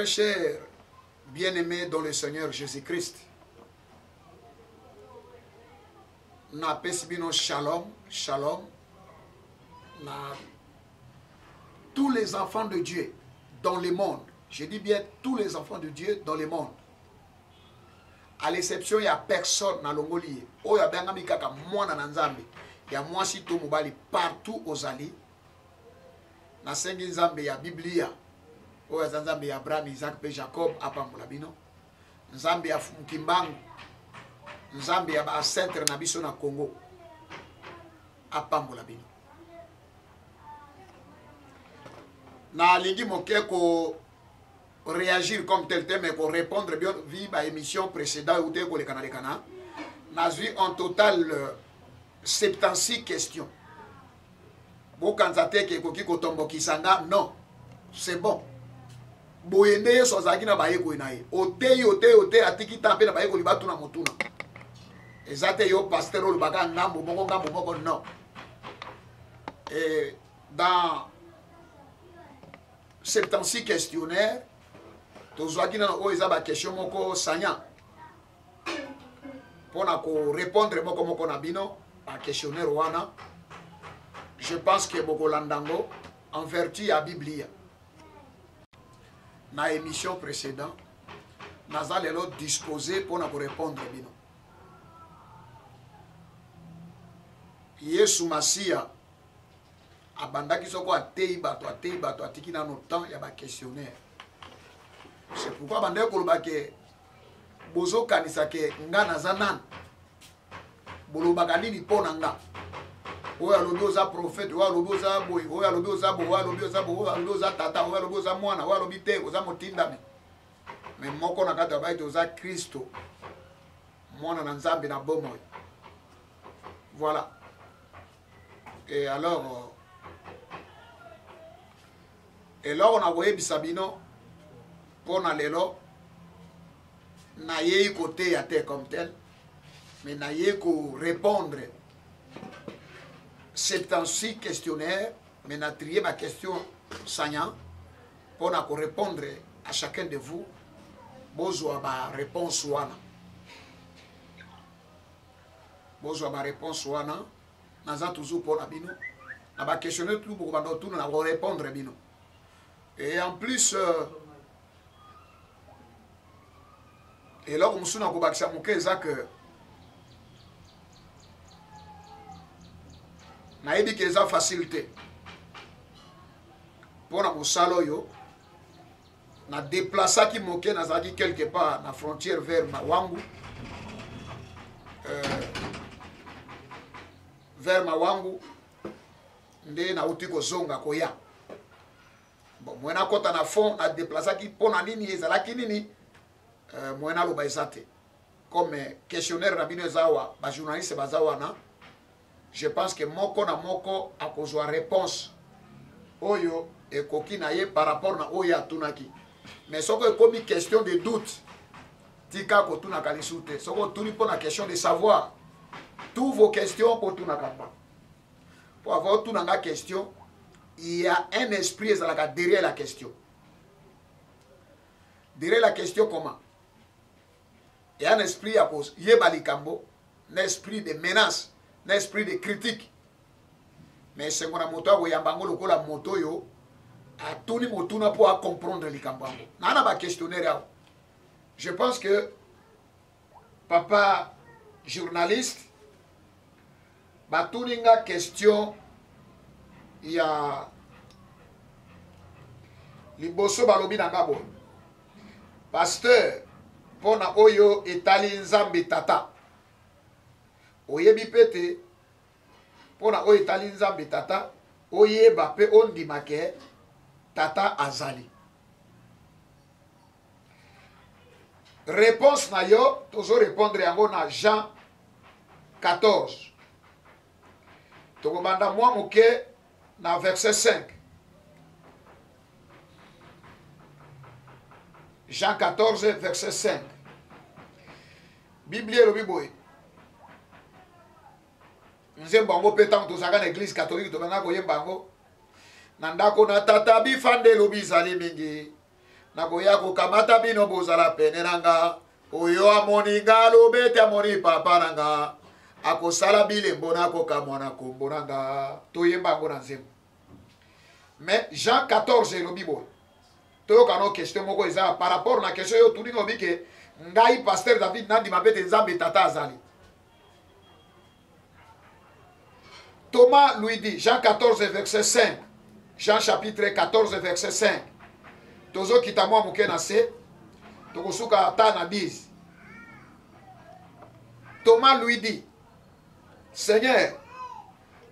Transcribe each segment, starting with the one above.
Très cher, bien-aimé dans le Seigneur Jésus-Christ, na pesibino shalom, shalom, na tous les enfants de Dieu dans le monde. Je dis bien tous les enfants de Dieu dans le monde. À l'exception, il n'y a personne dans l'Ongolie. Il y a bien kaka mwana na nzambe. Il y a moi si tout mobali partout aux alliés. Na sengi nzambe ya Biblia. Il y a nzambe ya Abraham, Isaac et Jacob apambola bino. Nzambe ya Mkimbangu. Nzambe ya ba centre na biso na Congo. Apambola bino. Na lingi moke ko réagir comme tel thème et pour répondre bien à l'émission précédente où les Canadiens n'a eu en total 76 questions. Non, c'est bon. Boyende sozaki na baye ko inaye. Ote atiki tampe na baye ko libatu na motuna. Ezate yo pasteur o baka ngambo moko non. Et dans 76 questionnaires tozwaki na oyo ba question moko sanya pona ko répondre moko na bino a questionnaire wana. Je pense que boko landango en vertu à Biblia. Na émission précédente naza lelo disposé pona ko répondre bino. Yesu Masia abandaki soko atei bato atiki na no temps ya ba questionnaire. C'est pourquoi bande kolobake bozo kanisa ke nga nazanan bolobaka nini pona nga oyo alobi oza prophète oyo alobi oza boy oyo alobi oza bo oyo alobi oza bo oyo alobi oza tata oyo alobi oza mwana oyo alobi te oza motindami mais moko na kati ya baito oza Kristo mwana na Nzambe na bomoi. Voilà. Et alors on a voyé bisabino pour lelo na yei côté à terre comme tel mais na yei ko répondre 76 questionnaires mais na trier ma question sanya pour na ko répondre à chacun de vous bozwa ba réponse wana naza toujours pour la bino na ba questionnaire tout pour ba tout na répondre bino. Et en plus et là on suna ko bakisa mukeza que na ebi que ça facilité pour na musalo yo na déplacer qui moké na zaki quelque part na frontière vers Mawangu vers Mawangu nde na uti ko zonga koya. Bon, moi na kota na fond na déplacer qui pona nini ezalaki nini moi na loba ezate comme questionnaire na bino ezawa ba journaliste bazawa na je pense que moko na moko akozwa réponse oyo ekoki na ye par rapport na oyo atunaki mais soko comme question de doute tika ko tunaka lisute soko tuni pona question de savoir tous vos questions pour tunaka pas pour avoir tunanga question. Il y a un esprit derrière la question. Derrière la question, comment? Il y a un esprit à cause. Il y a un esprit de menace, un esprit de critique. Mais c'est mon moto, où il y a un moto, à tout le monde pour comprendre les cambo. Nana va questionner. Je pense que papa journaliste, va tout une question. Il y a liboso balobi nangabo pasteur pona oyo etali nzambe tata oyebi pete pona oyo etali nzambe tata oyeba pe ondimake tata azali réponse na yo tozo répondre yango na Jean 14 tokobanda mwa moke na verset 5. Jean 14, verset 5. Bible le Bible. Nous avons pétant tous à l'église catholique de Banako Yembango. Nandako na tata bifande lobi zali mingi. nakoya kokamata bino bozala pene nanga oyo amoni nga alobi te amoni papa nanga akosala bilembo nakokamwa na kombo nanga toyemba yango na nzembo. Mais Jean 14 elobi boye toyoka no question moko eza par rapport na question yo tuli ngobi ke ngai pasteur David nandima mpe te nzambe tata azali. Thomas lui dit, Jean 14 verset 5, Jean chapitre 14 verset 5, tozo kitamwa muke na se tokosuka ata na 10. Thomas lui dit, Seigneur,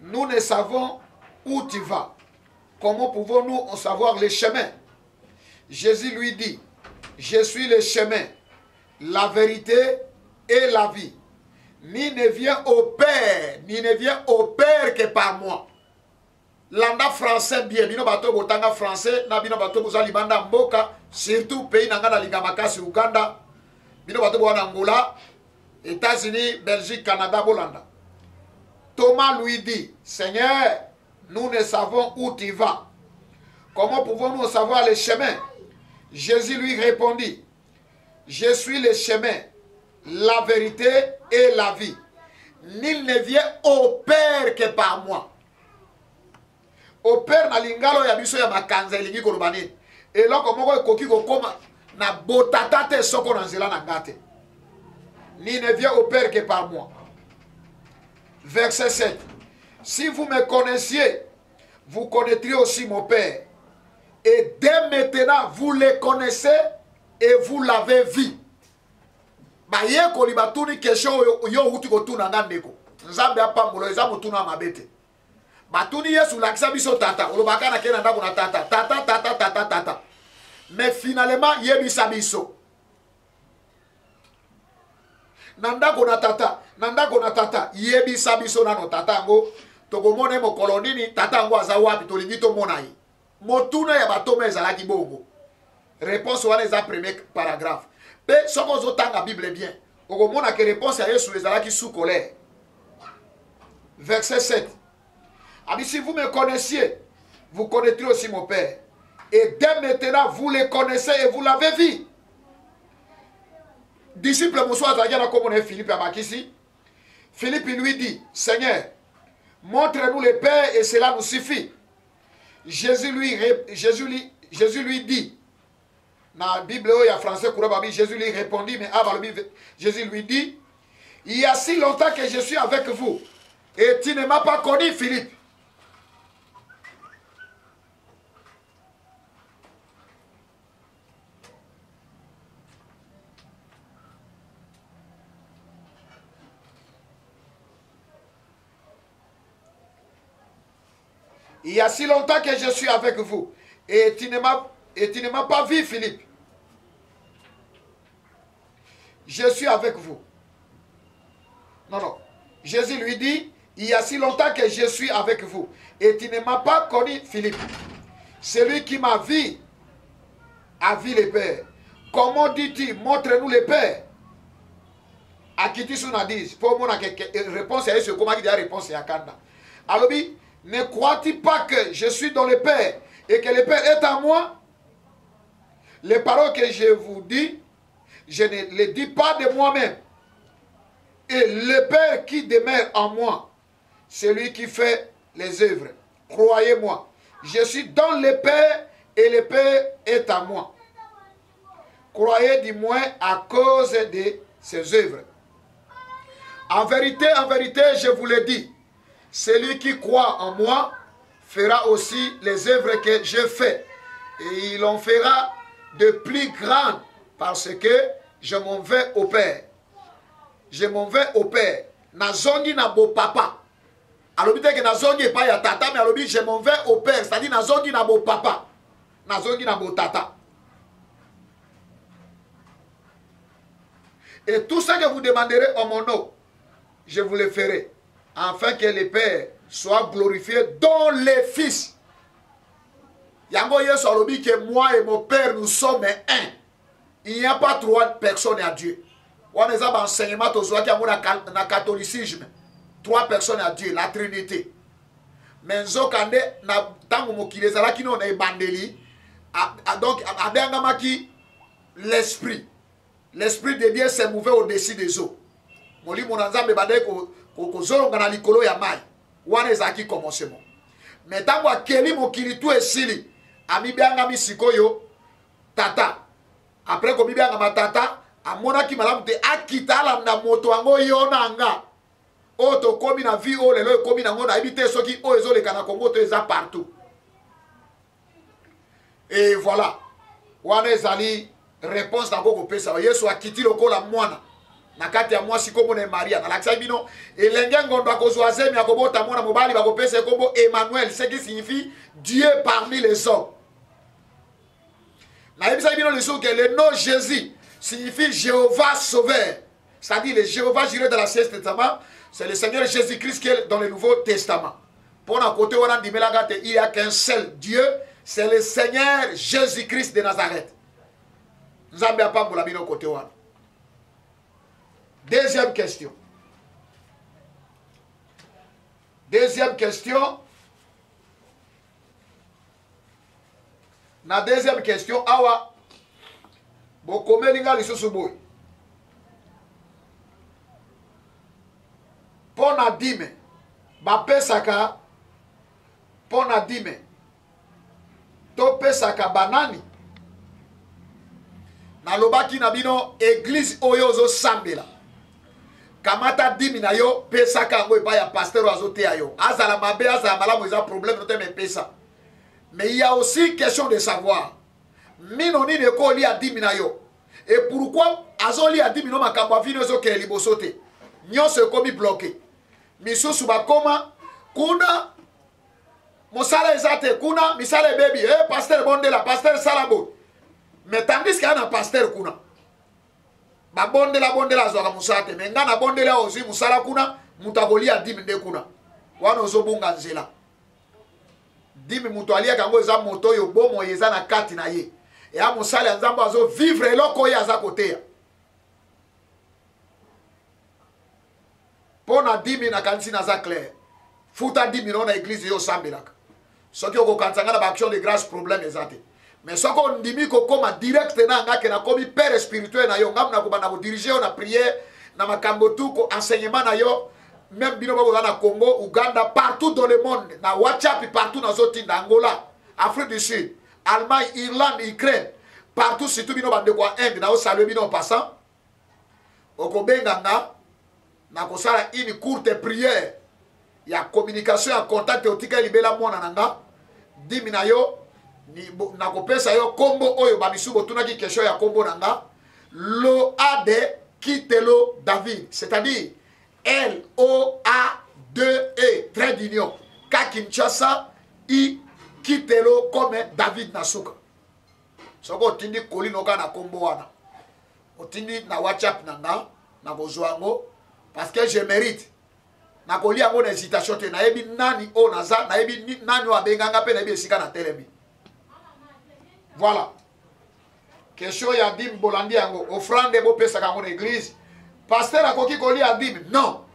nous ne savons où tu vas. Comment pouvons-nous en savoir le chemin? Jésus lui dit, je suis le chemin, la vérité et la vie. Ni ne vient au Père, ni ne vient au Père que par moi. Landa français bien, bino bato botanga français, na bino bato boza libanda mboka, surtout pays nanga na lingamakasi Uganda, bino bato boza Angola, États-Unis, Belgique, Canada, Bolanda. Thomas lui dit, Seigneur, nous ne savons où tu vas. Comment pouvons-nous savoir le chemin? Jésus lui répondit, je suis le chemin, la vérité et la vie. Nul ne vient au Père que par moi. Au Père na lingalo ya biso ya makanza elingi kolobani. Eloko moko ekoki kokoma na botata te soko na nzela na ngate. Nul ne vient au Père que par moi. Verset 7. Si vous me connaissiez, vous connaîtriez aussi mon Père. Et dès maintenant, vous le connaissez et vous l'avez vu. Ba ye ko libatuni question yo uti ko tuna ngandeko. Nzambe apambulo eza mutuna mabete. Batuni Yesu lakisa biso tata. Olobaka na kena ndako na tata. Tata. Mais finalement yebisa biso. Nandako na tata. Yebisa biso na no tata ngo. Tokomone mo kolonini tata ngo aza wapi tolingi to mona yi. Motuna ya batome ezalaki bongo. Réponse wana eza premier paragraphe. Mais ce qu'on entend la Bible bien, au moment où la réponse à Jésus est sous colère. Verset 7. Si vous me connaissiez, vous connaîtrez aussi mon Père. Et dès maintenant, vous le connaissez et vous l'avez vu. Disciple Moussa Zagana, comme on est Philippe Abakissi, Philippe lui dit, Seigneur, montre-nous le Père et cela nous suffit. Jésus lui dit, dans la Bible, il y a français, Jésus lui répondit, mais Jésus lui dit, il y a si longtemps que je suis avec vous, et tu ne m'as pas connu, Philippe. Il y a si longtemps que je suis avec vous, et tu ne m'as pas vu, Philippe. Je suis avec vous. Non. Jésus lui dit, il y a si longtemps que je suis avec vous. Et tu ne m'as pas connu, Philippe. Celui qui m'a vu a vu le Père. Comment dis-tu, montre-nous le Père? À qui tu s'en dis? Pour moi, réponse à ce comment il a réponse à Kanda. Alors, ne crois-tu pas que je suis dans le Père et que le Père est en moi? Les paroles que je vous dis, je ne les dis pas de moi-même. Et le Père qui demeure en moi, c'est lui qui fait les œuvres. Croyez-moi, je suis dans le Père et le Père est en moi. Croyez du moins à cause de ses œuvres. En vérité, je vous le dis, celui qui croit en moi fera aussi les œuvres que je fais. Et il en fera de plus grandes parce que je m'en vais au Père. Je m'en vais au Père. Nazongi na bo papa. Alobi te que nazongi pas ya tata, mais alobi je m'en vais au Père. C'est-à-dire nazongi na bo papa. Nazongi na bo tata. Et tout ce que vous demanderez en mon nom, je vous le ferai. Afin que le Père soit glorifié dans les Fils. Yango Yesu alobi que moi et mon Père nous sommes un. Il n'y a pas trois personnes à Dieu. On a un enseignement dans le catholicisme. Trois personnes à Dieu, la Trinité. Mais nzokande na tango mokileza la kino na ebandeli donc abengamaki l'esprit. L'esprit de Dieu s'est mouvé au-dessus des eaux. Moli monanzambe bade ko zolonga na likolo ya mai. Wana ezaki commencement. Mais tango akeli mokili tu esili ami bianga misikoyo tata. Après ko bianga matata amona ki malamu te akita la na moto ango yona nga. Oto komi na vie o lelo komi na ngona ebite soki o ezoleka na Congo to eza partout. Et voilà. Wana ezali réponse na koko pesa. Yesu akiti lokola mwana. Na kati ya mwasi kombo na Maria. Na lakisa bino elenge ngondo akozwa zemi akobota mwana mobali bakopesa kombo Emmanuel, ce qui signifie Dieu parmi les hommes. Na yebisa bino leso que le nom Jésus signifie Jéhovah sauveur. C'est-à-dire le Jéhovah Jireh dans l'Ancien Testament, c'est le Seigneur Jésus-Christ qui est dans le Nouveau Testament. Pour un côté il n'y a qu'un seul Dieu, c'est le Seigneur Jésus-Christ de Nazareth. Nous avons pas pour bino côté wana. Deuxième question. Deuxième question. La deuxième question, awa bokomelinga lisusu boy. Pona dime bapesaka pona dime to pesaka banani na lobaki na bino église oyo zo sambela kamata dimi na yo pesaka ngo epa ya pasteur azotea yo azala mabe azala malamu eza problème no te me pesa. Mais il y a aussi question de savoir minoni ne ko li a dimi na yo et pourquoi azoli a dimi no makambo avino zo ke liboso te nyonso komi bloqué misusu bakoma kuna mosala ezate kuna misale baby pasteur bondela pasteur salabo. Mais tandis qu'il y a un pasteur kuna ba bondela zoka musate mais ngana bondela ozi musala kuna mutaboli a dimi nde kuna wana ozobunga nzela dimi mutu alia kango eza moto yo bomo yeza na kati na ye et a musala nzambo azo vivre eloko ya za kotea pona dimi na kanisi na za clair futa dimi na église yo sambelaka soki okokansanga na ba action de grâce problème ezate. Mais ce qu'on dit que comme direct na ngake na komi père spirituel na yo ngam na ko bana ko diriger na prière na makambo tout ko enseignement na yo même bino bako na Congo, Uganda, partout dans le monde, na WhatsApp partout na zoti na Angola, Afrique du Sud, Allemagne, Irlande, Ukraine, partout surtout bino bande ko Inde na o saluer bino en passant. Oko benganga na ko sala une courte prière. Il y a communication en contact otika libela mwana nanga. Dimi na yo ni nakopesa yo kombo oyo bamisubo tunaki question ya kombo nanga lo ade kitelo David, c'est-à-dire L-O-A-2-E trait d'union Kakinchasa I kitelo comme David Nasuka. Soko otindi kolino ka na kombo wana otindi na WhatsApp nanga na kozwango parce que je mérite na kolia ngo na hésitation te na yebi nani o naza na yebi nani wa benganga pe na yebi esika na telemi. Voilà. Question ya dim bolandi yango offrande bo pesa kango na église. Pasteur akoki koli a dim non.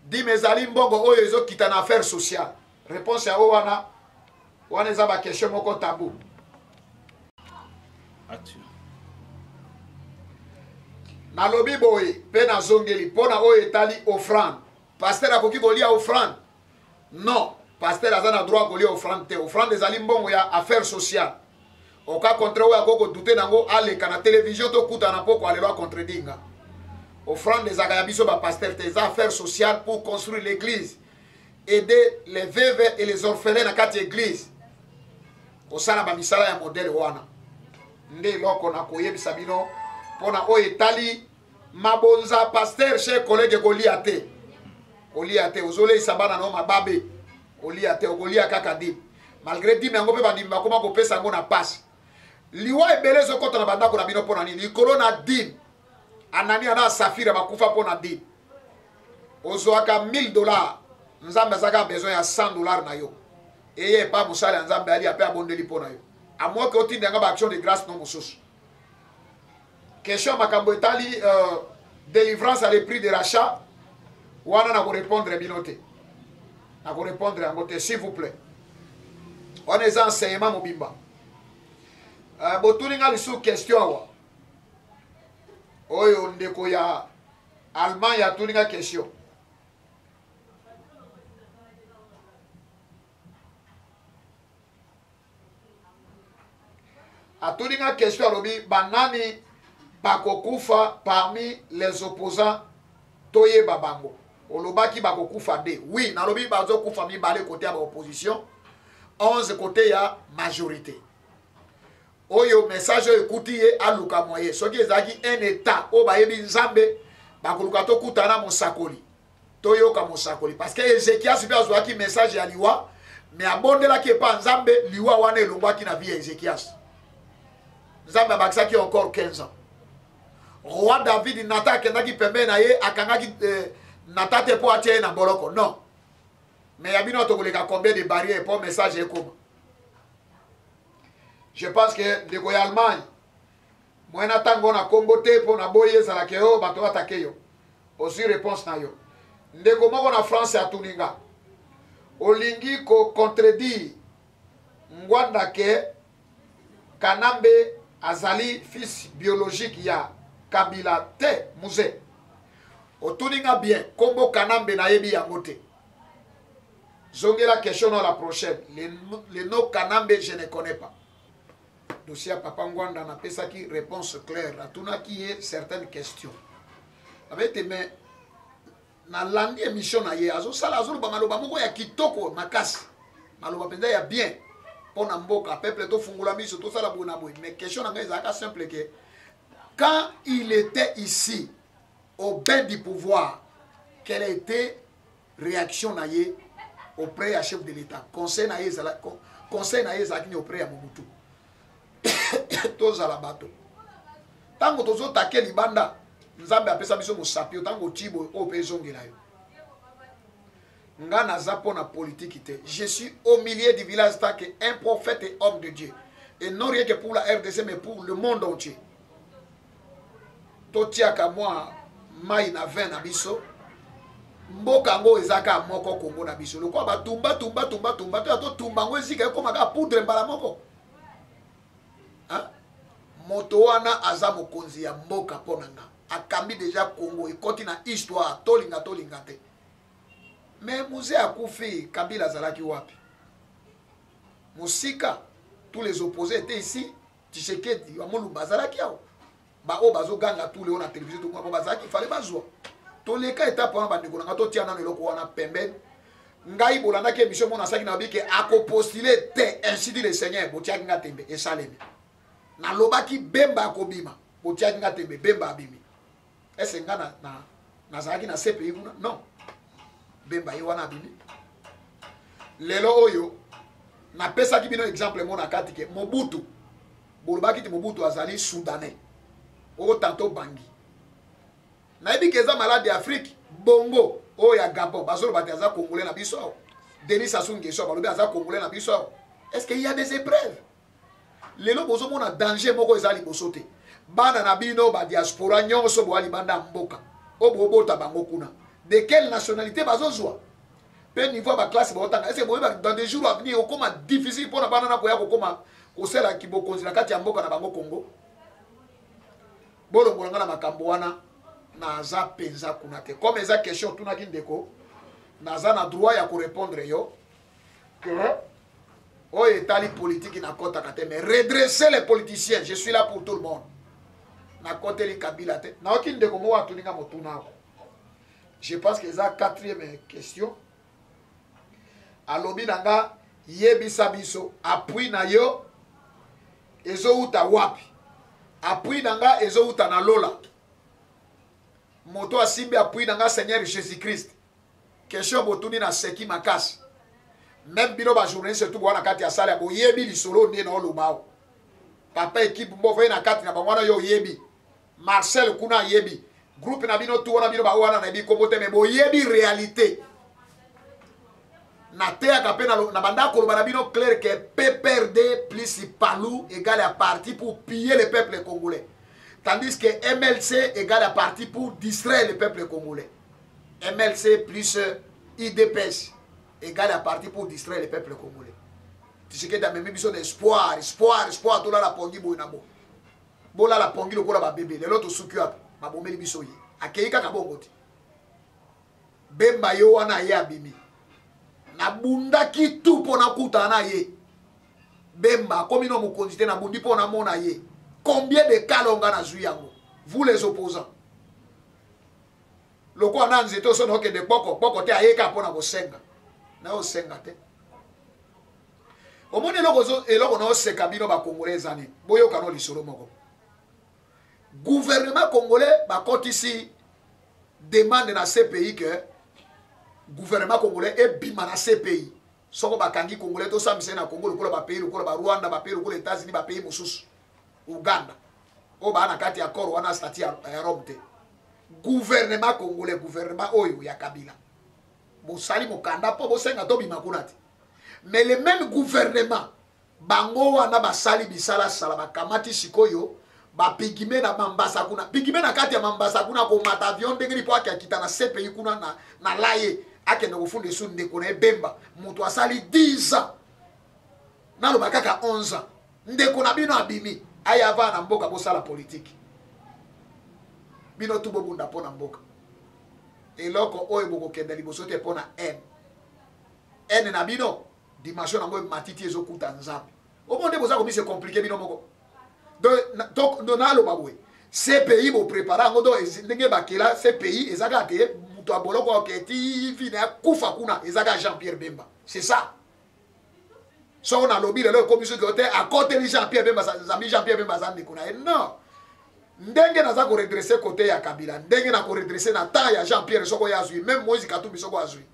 Dim ezali mbongo oyo ezo kita na affaire sociale. Réponse ya wana eza ba question moko tabou. Na lobi boye pe na zongeli pona oyo etali offrande. Pasteur akoki koli a offrande. Non, pasteur azana droit koli offrande te. Offrande ezali mbongo ya affaire sociale. Oka contre oyo akoko douter nango aleka na télévision to kuta na poko alelo contredinga. Offrande des ya biso ba pasteur te affaires sociales pour construire l'église, aider les veuves et les orphelins na kati église. Osala ba misala ya modèle wana. Nde loko na koyebisa bino pona oyo etali mabonza pasteur chez collègue Goliath. Goliath ozole isabana no mababe. Goliath ogolia kaka di. Malgré dit mengo pe bandimba koma ko pesa ngo na passe. Liwa ebelezo kota na bandako na bino pona nini kolona din. Anani ana safira bakufa pona din. Ozoaka $1000. Nzambe zaka besoin ya $100 na yo. Eye pa musala nzambe ali ape abondeli pona yo. A moins que otinde nga ba action de grâce non mususu. Question makambo etali délivrance à le prix de rachat. Wana na ko répondre binote. Na ko répondre ngote s'il vous plaît. On est enseignement mobimba. botuninga lisu question awa oyo ndeko ya allemand ya tuninga question atuninga question alobi banani bakokufa parmi les opposants toyeba bango olobaki bakokufa de oui nalobi bazokufa mibale côté ya opposition 11 côté ya majorité oyo message oyo ekuti ye aluka moye soki ezalaki un état oyo bayebi nzambe bakoluka tokutana mosakoli toyoka mosakoli parce que Ezekias mpe azwaki message ya liwa me abondelaki epa nzambe liwa wana elongwaki na vie ya Ezekias nzambe abakisaki encore 15 ans roi David nata akendaki pembeni na ye akangaki nata te mpo atia ye na boloko non mais ya bino tokoleka combien de barrières mpo message ekoma. Je pense que ndeko ya Allemagne mwena tango na kombo te mpo na boye ezalaki yo bato batake yo aussi réponse na yo ndeko moko na France atuninga olingi ko contredire ngwanda ke Kanambe azali fils biologique ya Kabila te muze otuninga bien kombo Kanambe na yebi yango te zongela question dans la prochaine le nom Kanambe je ne connais pas. Dossier Papa Ngwanda na pesa ki réponse claire à tout qui est certaines questions avec mais na langue émission na ye azo sala azo ba maloba moko ya kitoko makasi maloba penza ya bien pona mboka peuple to fungula miso to sala bona boy mais question na ngai zaka simple que quand il était ici au bain du pouvoir quelle était réaction na ye auprès à chef de l'état conseil na ye zala conseil na ye zaki auprès ya Mobutu tozala bato tango tozotake libanda nzambe apesa biso mosapi tango tibo oyo mpe ezongela yo nga naza mpo na politique te je suis au milieu du village tant qu'un prophète et homme de Dieu et non rien que pour la RDC mais pour le monde entier totiaka mwa mai na vin na biso mboka ngo ezaka moko Kongo na biso lokwa batumba totumba ngo ezika ekomaka poudre mbala moko moto wana aza mokonzi ya mboka ponanga akambi deja Congo ekoti na histoire tolinga te mais muze akufi Kabila azalaki wapi musika tous les opposés étaient ici Tshisekedi Wamolumba azalaki yao ba o bazoganga tous les on a télévision tout kwa bazaki fallait bazwa toleka étape wana bandeko nanga totia na eloko wana pembeni ngai bolanda ke mission mona saki na bike akopostuler te ainsi dit le Seigneur botiaki nga tembe esalemi na lobaki bemba akobima botiaki nga tembe bemba abimi ese nga nazalaki na CPI kuna non bemba ye wana abimi lelo oyo napesaki bino exemple mona kati ke Mobutu bolobaki ti Mobutu azali soudanais oyo tanto bangi nayebi ke eza malade ya Afrique bongo oyo ya Gabon bazoloba te aza congolais na biso awo Denis Sassou Nguesso balobi aza congolais na biso awo est-ce qu'il y a des épreuves lelo bozomona danger moko eza liboso te bana na bino ba diaspora nyonso boali banda mboka obobota bango kuna de quelle nationalité bazozwa pe niveau ba classe botanga est-ce que dans des jours à venir okoma difficile pour na bana na koya kokoma kosela kibokonzi na kati ya mboka na bango Congo bolongola ngana makambo wana naza penza kuna te comme eza question tunaki ndeko naza na droit ya ko répondre yo que oyo etali politique na kota kate mais redresser les politiciens je suis là pour tout le monde na kote li Kabila te na oki ndeko mo watuninga motuna je pense que eza quatrième question alobi nanga yebisa biso appui na yo ezouta wapi appui nanga ezouta na lola moto asimbi appui nanga Seigneur Jésus-Christ question botuni na seki makasi même bino ba journaliste surtout bona kati ya sala bo yebi lisolo ndi na olobao papa équipe mbo na kati na bangwana yo yebi Marcel kuna yebi groupe na bino tu wana bino ba wana na bi komote me bo yebi réalité na te akape na banda koloba na bino clair que PPRD plus Palou égale à parti pour piller le peuple congolais tandis que MLC égale à parti pour distraire le peuple congolais MLC plus IDPS égale à parti pour distraire le peuple congolais Tshisekedi a même besoin d'espoir, espoir, tout là la pongi boinabo. Bola la pongi le kola ba bébé, les autres soukuap, ma bomeli biso ye. Akeika ka bongoti. Bemba yo wana ye abimi. Na bunda ki tout pona kuta na ye. Bemba, comme nous avons conduit na bundi pona mona ye. Combien de cas l'on a yango? Vous les opposants. Le quoi nan zeto sono ke de poko te ayeka pona bo senga. Na o senga te. Omoni eloko na oseka bino ba congolais ani. Boyo kano lisolo moko. Gouvernement congolais ba kotisi demande na CPI que gouvernement congolais e bima na CPI. Soko bakangi congolais to samise na Congo lokola ba pays lokola ba Rwanda ba pays lokola États-Unis ba pays mususu. Uganda. O ba na kati ya koro wana stati ya Rome te. Gouvernement congolais, gouvernement oyo ya Kabila. Bosali mokanda po bosenga to bima kunati. Mais le même gouvernement bango wana basali bisala sala bakamati sikoyo ba pigime na Mambasa kuna. Pigime na kati ya Mambasa kuna ko mata avion ndengeli po akita na CPI kuna na laye akende kofunde su ndeko na ebemba mutu asali 10 ans. Nalo bakaka 11 ans. Ndeko na bino abimi aya va na mboka bosala politique. Bino tubo bunda pona mboka. Eloko oyo boko kende liboso te pona N na bino dimension nango matiti ezokuta nzambe. Omonde boza ko mi se compliquer bino moko. Donc nalo babwe. CPI bo prépara ngodo ndenge bakela CPI ezaka te mutu aboloko ke ti vina kufa kuna ezaka Jean-Pierre Bemba. C'est ça. So on a lobby le commission côté à côté de Jean-Pierre Bemba zami Jean-Pierre Bemba zandi kuna. Non. Ndenge naza ko redresser côté ya Kabila, ndenge na ko redresser na ta ya Jean-Pierre soko yazui, même Moïse Katumbi soko azui.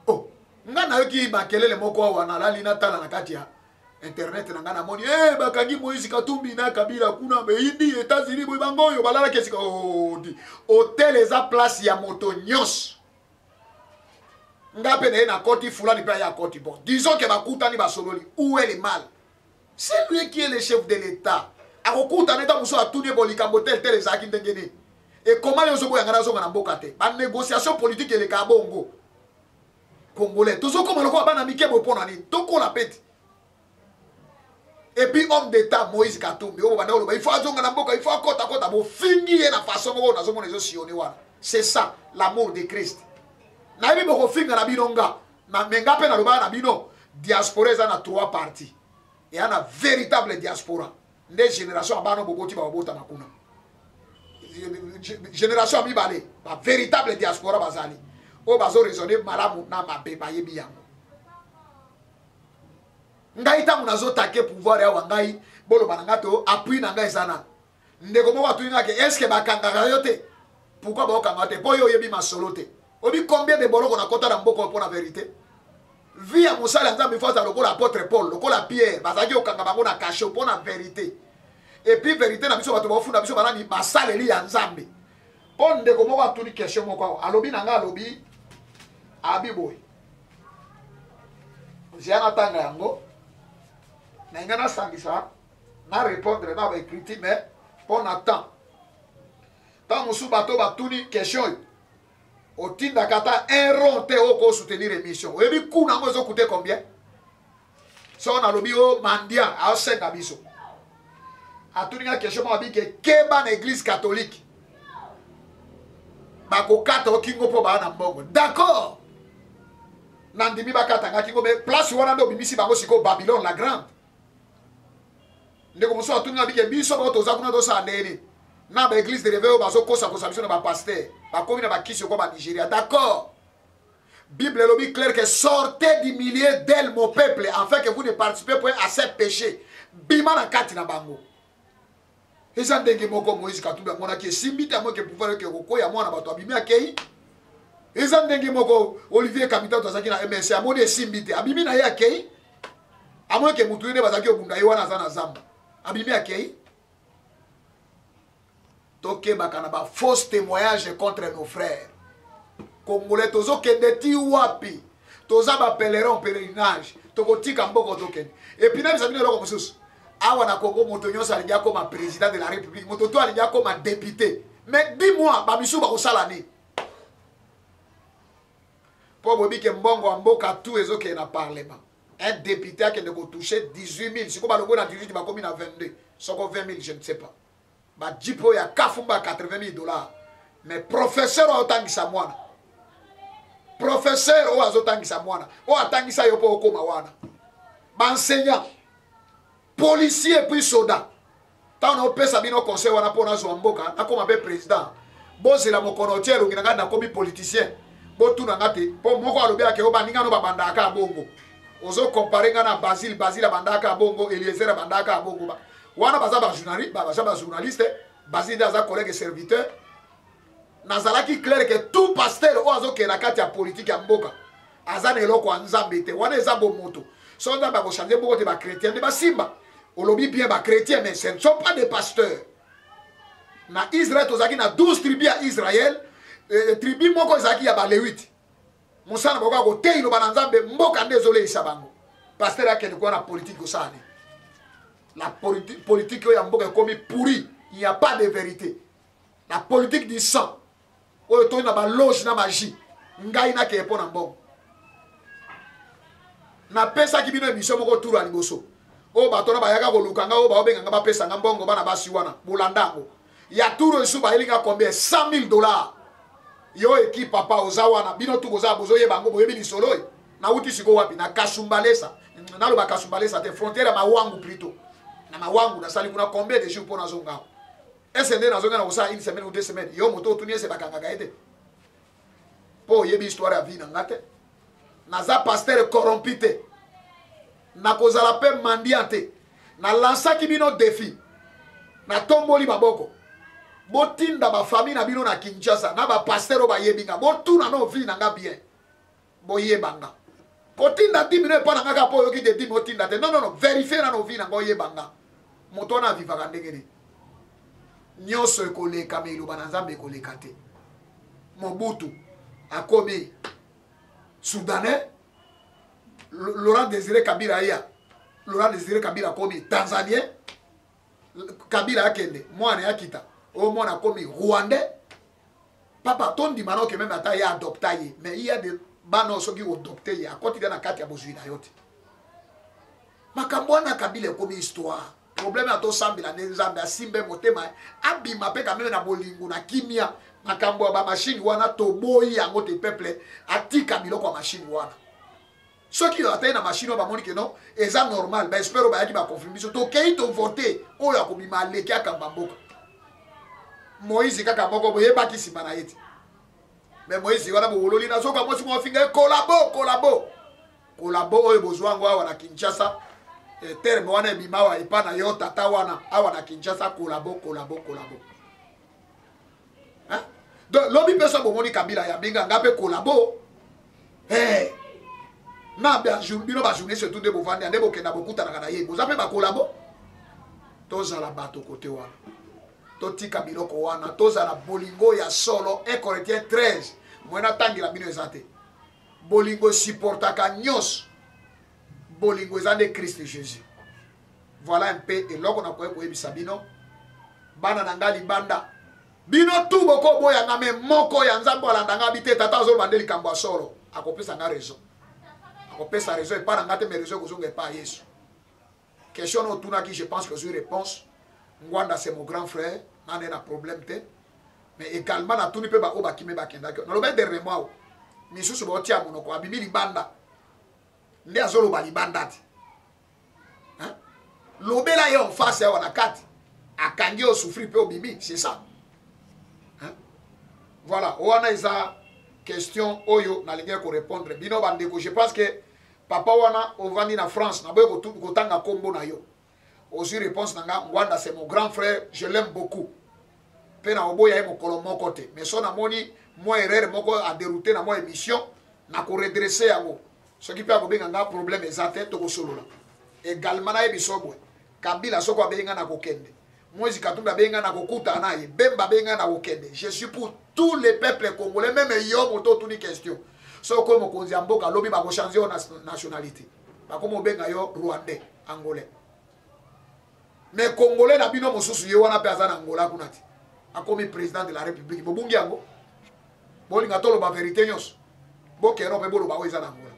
Oh, ngana yoki makelele moko wana la lina tala na kati ya internet na ngana moni bakangi Moïse Katumbi na Kabila kuna be indi États-Unis bo bangoyo balala kesika di hôtel eza place ya moto nyos. Ngape na koti fulani pa ya koti bon. Disons que bakutani basololi, où est le mal? C'est lui qui est le chef de l'État. Akokuta neta muso atuni bolikambo tel ezaki ndengeni. Et comment les obo yangana zonga na mboka te? Ba négociation politique ele ka bongo. Congolais. Tozo comme le ko bana mike bo pona ni. Toko la pete. Et puis homme d'état Moïse Katumbi, o bana oloba il faut azonga na mboka, il faut akota bo fingi na façon moko na zongo les sioni wana. C'est ça l'amour de Christ. Na yebi boko finga na binonga. Na menga pe na loba na bino. Diaspora eza na 3 parties. Et ana véritable diaspora. Des générations abano boboti ba bobota makuna. Génération mibale, ba véritable diaspora bazali. O bazo raisonner malamu na mabeba yebi yango. Ngai ta munazo take pouvoir ya wangai bolo banangato appui na ngai sana. Ndeko mo watu ngake est-ce que bakanga yote? Pourquoi ba okanga te? Boyo yebi masolo te. Obi combien de boloko na kota na mboko pour la vérité? Via Moussala Nzambe Fosa lokola apôtre Paul, lokola Pierre, bazaki okanga bango na caché pour la vérité. Et puis vérité na biso bato bafunda biso banani basaleli ya Nzambe. Pon de komo wa tuni question moko alobi nanga alobi abiboy. Ziana tanga yango. Na ngana sangisa na répondre na ba écrit mais pour attend. Tant musu bato batuni question. Otinda kata un rond te oko soutenir émission. Oyebi kuna ngo zo coûter combien? So na lobi o mandia a senga biso. Atuninga question mo abi ke keba na église catholique. Bako kata okingo po ba na mbongo. D'accord. Nandimi bakata nga kingo be place wana ndo bimisi bango siko Babylone la grande. Ndeko muso atuninga bi ke biso ba to za kuna do sa ndeni. Na ba église de réveil bazo kosa biso na ba pasteur. Ba komi na ba kisi ko ba Nigeria. D'accord. Bible lobi clair que sortez du milieu d'elle mon peuple afin que vous ne participez point à ces péchés. Bima na kati na bango. Eza ndenge moko Moïse Katumbi mona ke simbite amo ke pouvoir ke koko ya mwana bato abimi akei. Eza ndenge moko Olivier Kamita to zaki na MSC amone simbite abimi na ye akei. Amo ke mutu ne bazaki obunda ye wana za na zamba. Abimi akei. Toke bakana ba fausse témoignage contre nos frères. Congolais tozo kende ti wapi. Toza ba pèlerin en pèlerinage. Toko tika mboko token. Et puis na bisabine loko mususu. Awa na Congo moto nyonso alingia comme président de la République. Moto to alingia comme député. Mais dis-moi, ba bisu ba kosala ni. pour bobi ke mbongo mboka tout ezoke na parlement. Un député qui ne toucher 18 000. Si on a le 18 000, il a 22. Si on a 20 000, je ne sais pas. Bah, Jipo, il y a 80 000 $. Mais professeur, on a ça moine. Professeur, on a ça moine. On a ça yopo okoma wana. Bah, enseignant, policier puis soldat. Tant on peut sabino conseil wana pour nazo mboka, na comme un président. Bon, c'est la mokonotière ou na comme politicien. Bon, tout na ngate. Pour moi, on a le ke oba ninga no babandaka bongo. Ozo comparer na Basile bandaka bongo, Eliezer bandaka bongo ba. Wana baza ba journaliste, Basile daza collègue serviteur. Nazalaki clair que tout pasteur ozo ke na kati ya politique ya mboka. Azana eloko nzambe te. Wana eza bo moto. So nzambe ko changer beaucoup de ba chrétien de ba simba. Olobi bien ba chrétien mais ce ne sont pas des pasteurs. Na Israël tozaki na 12 tribus à Israël, tribu moko ezaki ya ba Lévite. Moussana boka ko te ino bananzambe mboka ndezole isabango. Pasteur akende kwa na politique osane. La politique ya mboka est comme pourri, il n'y a pas de vérité. La politique du sang. Oyo to na ba loge na magie. Ngai na ke pona mbongo. Na pesa ki bino émission moko tour aliboso. O batona ba yaka ko lukanga o ba obenga ba pesa ngambongo bana basi wana bulandango. Ya tour esu ba elinga combien 100 000 $. Yo équipe papa ozawana bino tu boza bozoye bango boyebi lisolo na uti siko wapi na Kasumbalesa na loba Kasumbalesa te frontière ma wangu plutôt na mawangu na sali kuna combien de jours pour na zonga SND na zonga na osa une semaine ou 2 semaines yo moto tu niese bakanga gaete po yebi histoire ya vie na ngate na za pasteur corrompite na kozala pe mandiante na lança ki bino défi na tomboli maboko botinda ba famille na bino na Kinshasa na ba pasteur ba yebinga botuna no vie na nga bien boyebanga kotinda 10 minutes pa na nga po yoki de 10 motinda te non vérifier na no vie na ngo yebanga moto na vivaka ndengeni nyoso ekoleka me iluba na nzambe ekoleka te Mobutu akomi Soudanais Laurent Désiré Kabila ya Laurent Désiré Kabila akomi Tanzanien Kabila akende mwana yakita au moins comme Rwandais. Papa, ton dit maintenant que même à taille adopté, mais il y a des banos qui ont adopté à côté de la carte à Bozuina. Makambwana Kabila comme histoire. Problème à ton sambi la nzambe à simbe motema abima pe quand même na bolingo na kimia makambo ba machine wana toboyi yango te peuple atika biloko machine wana. Ceux qui ont atteint la machine ba moni que non, et ça normal, ben espère ba yaki ba confirmer so to kei to voter o ya kobima leki akambamboka. Moïse kaka moko boye baki sima na yeti. Mais Moïse wana bo wololi na soka mosi mo finga collabo oyo bozwango awa na Kinshasa. Terme wana bima wa ipana yo tata wana awa na Kinshasa collabo. Hein? Donc lobi pesa bo moni Kabila ya binga ngape collabo. Eh. Na ba jour bino ba journée surtout de bovandi ande bokenda bokuta na kana ye. Bozape ba collabo. Toza la bato côté wana. Totika biloko wana toza la bolingo ya solo 1 Corinthiens 13 mwena tangi la bino ezate bolingo supportaka nyos bolingo ezande Christ Jésus. Voilà un peu et loko na koye koyebisa bino bana na ngali banda bino tu boko boya na me moko ya nzambo alandanga bite tata zo bandeli kambo solo akopesa nga raison et pas ngate me raison kozonga pa Yesu. Question no tuna qui je pense que j'ai réponse. Ngwanda c'est mon grand frère, n'a pas de problème te. Mais également na tuni pe ba oba kime ba kenda ko. No lo be dernier mois. Misusu bo tia monoko abimi libanda. Ndi azolo ba libanda ti. Hein? Lobela yo en face ya wana kati. Akangi o souffrir pe obimi, c'est ça. Hein? Voilà, wana isa question oyo na linge ko répondre. Bino bandeko, je pense que papa wana ovandi na France na boye ko tanga kombo na yo. Aussi réponse nanga Ngwanda c'est mon grand frère, je l'aime beaucoup. Pena oboya e mokolo moko te. Mais son amoni moi erreur moko a dérouté na moi émission na ko redresser yango. Ce qui peut akobenga nga problème ezate to ko solola. Également na ebisobwe. Kabila soko abenga na kokende. Moïse Katumbi abenga na kokuta na ye. Bemba abenga na kokende. Je suis pour tous les peuples congolais même yo moto tuni question. Soko mokonzi mboka lobi ba ko changer nationalité. Ba ko mobenga yo Rwandais, Angolais. Mais Congolais na bino mosusu ye wana pe azana Angola kunati. Akomi président de la République. Bobungi yango. Bolinga tolo ba vérité nyos. bokero pe bolo ba weza na ngola.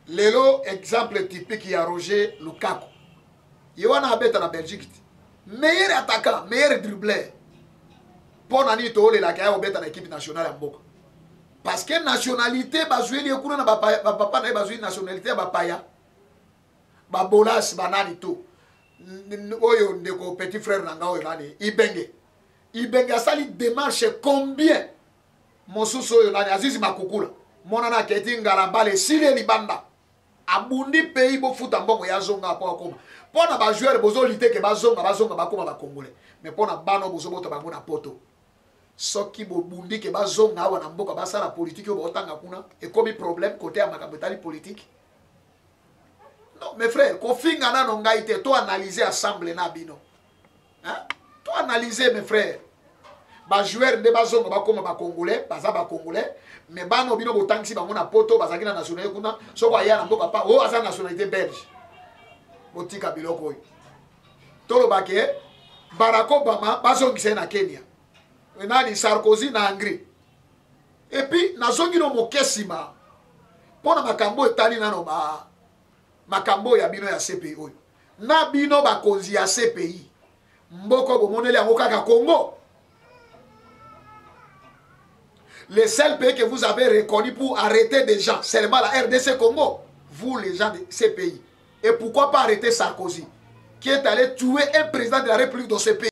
Lelo exemple typique ya Roger Lukaku. Yowana abeta na Belgique. Meilleur attaquant, meilleur dribbleur. Pour nani to le la kaya obeta na équipe nationale ya mboka. Parce que nationalité bazoueli ekuna na papa na bazoueli nationalité ba paya. Ba bolas banani to. Oyo ndeko petit frère nanga oyo nani Ibenge. Ibenge asali démarche combien mosusu oyo nani Azizi Makukula. Monana keti ngalambale sile libanda. Abundi pays bo futa mbongo ya zonga po akoma. Pona ba joueur bozo lité ke bazonga bakoma ba congolais. Mais pona bano bozo bota bango na poto. Soki bo bundi ke bazonga wana mboka basala politique yo botanga kuna et comme problème côté ya makabetali politique. Non mes frères, ko finga na no ngai te to analyser assemblée na bino. Hein? To analyser mes frères. Ba joueur nde bazonga bakoma ba congolais, baza ba congolais. Mais bano bino botangisi bango na poto bazaki na nationalité kuna soko aya na mboka pa o aza nationalité belge botika biloko oyo tolo bake Barack Obama bazongisa na Kenya nani Sarkozy na Hongrie et puis nazongi no mokesima pona makambo etali nano ba makambo ya bino ya CPI oyo na bino bakonzi ya CPI mboko bomoneli yango kaka Congo. Le seul pays que vous avez reconnu pour arrêter des gens, seulement la RDC Congo, vous les gens de ces pays. Et pourquoi pas arrêter Sarkozy, qui est allé tuer un président de la République dans ce pays?